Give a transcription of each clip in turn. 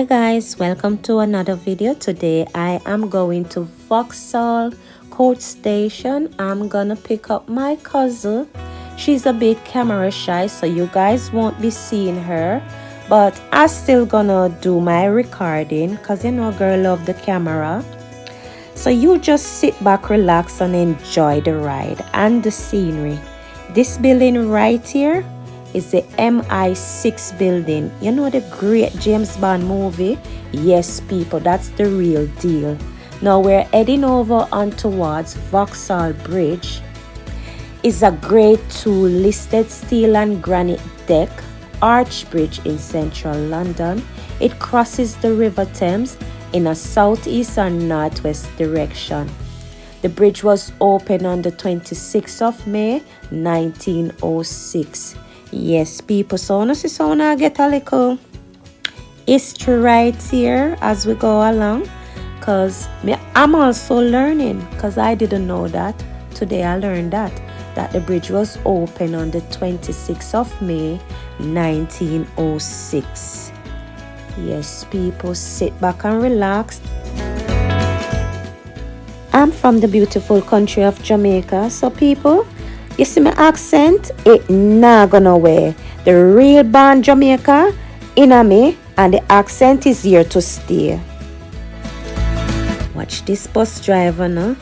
Hi guys, welcome to another video. Today I am going to Vauxhall Coach Station. I'm gonna pick up my cousin. She's a bit camera shy, so you guys won't be seeing her, but I'm still gonna do my recording because you know girl love the camera. So you just sit back, relax and enjoy the ride and the scenery. This building right here is the MI6 building. You know the great James Bond movie? Yes, people, that's the real deal. Now we're heading over on towards Vauxhall Bridge. It's a grade 2 listed steel and granite deck arch bridge in central London. It crosses the River Thames in a southeast and northwest direction. The bridge was opened on the 26th of May 1906. Yes, people, so I get a little history right here as we go along, because I'm also learning, because I didn't know that. Today I learned that the bridge was opened on the 26th of May 1906. Yes, people, sit back and relax. I'm from the beautiful country of Jamaica, so people, you see my accent? It not gonna nowhere. The real born Jamaica in me, and the accent is here to stay. Watch this bus driver now.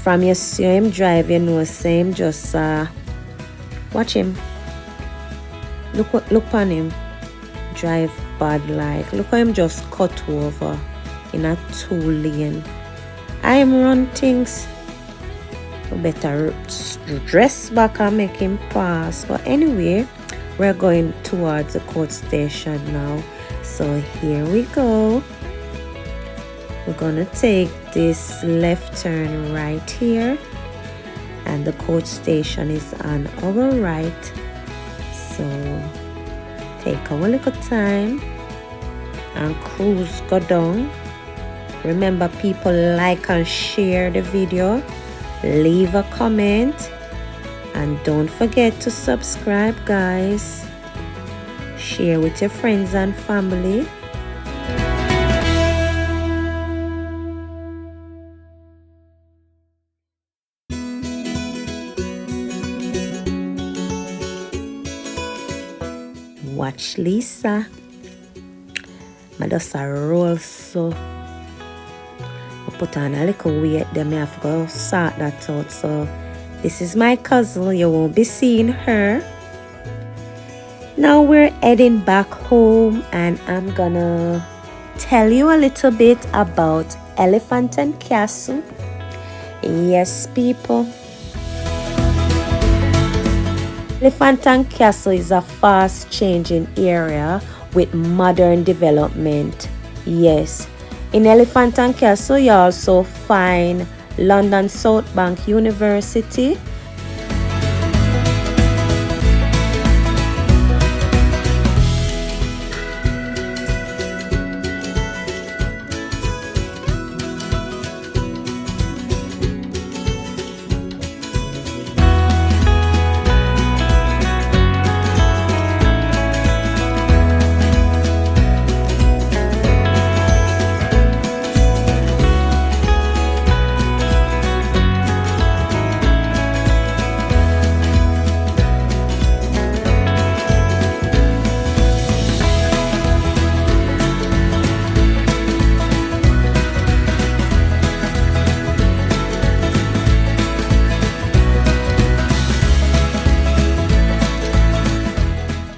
From you see him drive, you know same just watch him. Look on him. Drive bad like. Look how him just cut over in a 2-lane. I'm run things. Better dress back and make him pass. But anyway, we're going towards the coach station now, so here we go. We're gonna take this left turn right here, and the coach station is on our right, so take our little time and cruise go down. Remember, people, like and share the video, leave a comment, and don't forget to subscribe, guys. Share with your friends and family. Watch Lisa. I just roll so. Put on a little weight, then I have to go sort that out. So this is my cousin, you won't be seeing her. Now we're heading back home, and I'm gonna tell you a little bit about Elephant and Castle. Yes, people, Elephant and Castle is a fast changing area with modern development. Yes, in Elephant and Castle, you also find London South Bank University,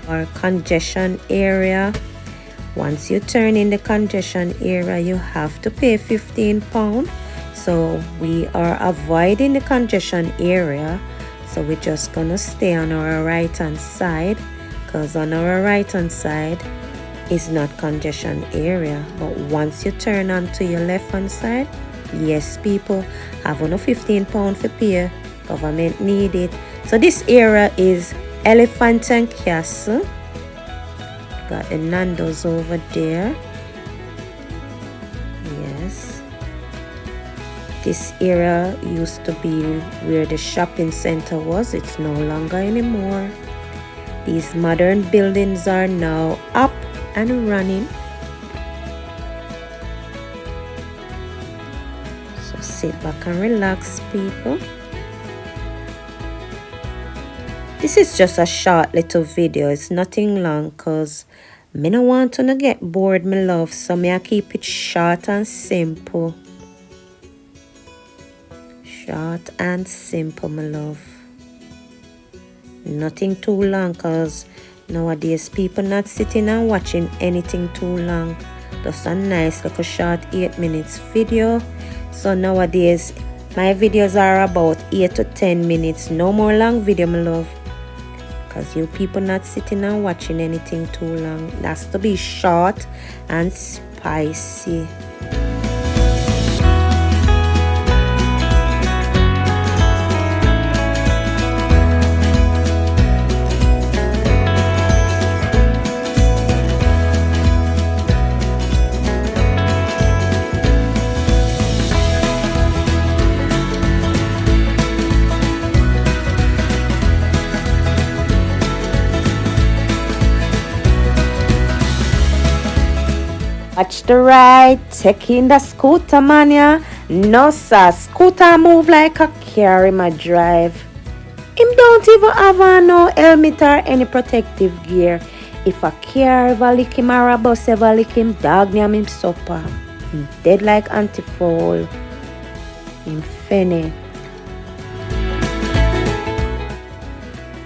or congestion area. Once you turn in the congestion area, you have to pay £15. So we are avoiding the congestion area, so we're just gonna stay on our right hand side, because on our right hand side is not congestion area. But once you turn onto your left hand side, yes, people, have on a £15 for pay. Government need it. So this area is Elephant and Castle. Got the Nando's over there. Yes, this area used to be where the shopping center was. It's no longer anymore. These modern buildings are now up and running. So sit back and relax, people. This is just a short little video. It's nothing long because me no want to get bored, my love. So me I keep it short and simple. Short and simple, my love. Nothing too long because nowadays people not sitting and watching anything too long. Just a nice little short 8 minutes video. So nowadays my videos are about 8 to 10 minutes. No more long video, my love. Because you people not sitting and watching anything too long. It has to be short and spicy. Watch the ride, taking the scooter mania. No sir, scooter move like a car in my drive. Him don't even have no helmet or any protective gear. If a car ever lick him or a bus ever lick him, dog name him supper. Him dead like anti-foul. Him fenny.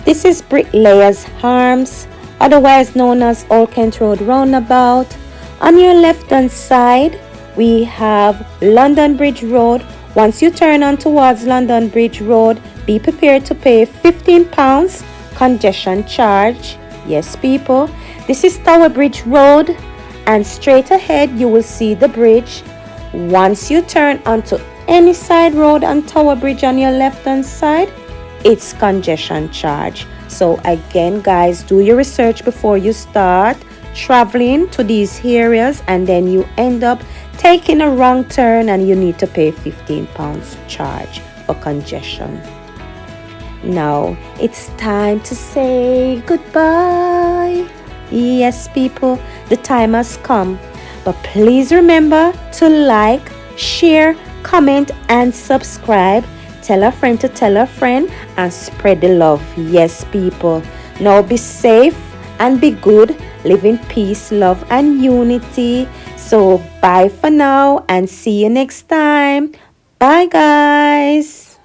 This is Bricklayers Arms, otherwise known as Old Kent Road Roundabout. On your left hand side, we have London Bridge Road. Once you turn on towards London Bridge Road, be prepared to pay £15 congestion charge. Yes, people. This is Tower Bridge Road, and straight ahead you will see the bridge. Once you turn onto any side road on Tower Bridge on your left hand side, it's congestion charge. So again, guys, do your research before you start traveling to these areas, and then you end up taking a wrong turn and you need to pay £15 charge for congestion. Now it's time to say goodbye. Yes, people, the time has come, but please remember to like, share, comment and subscribe. Tell a friend to tell a friend and spread the love. Yes, people. Now be safe and be good. Live in peace, love and unity. So bye for now and see you next time. Bye, guys.